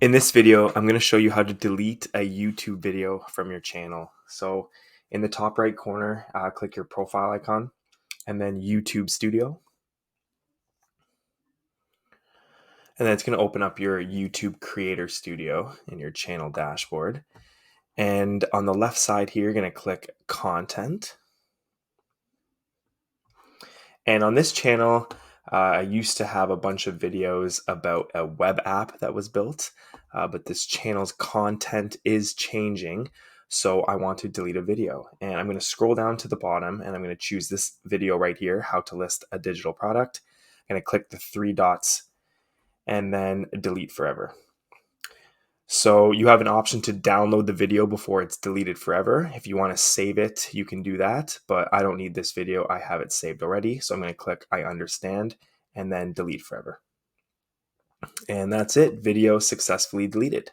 In this video, I'm going to show you how to delete a YouTube video from your channel. So in the top right corner, click your profile icon and then YouTube Studio. And then it's going to open up your YouTube Creator Studio in your channel dashboard. And on the left side here, you're going to click Content. And on this channel, I used to have a bunch of videos about a web app that was built, but this channel's content is changing. So I want to delete a video, and I'm going to scroll down to the bottom and I'm going to choose this video right here, how to list a digital product. I'm going to click the three dots and then delete forever. So you have an option to download the video before it's deleted forever. If you want to save it, you can do that, but I don't need this video. I have it saved already. So I'm going to click I understand and then delete forever. And that's it. Video successfully deleted.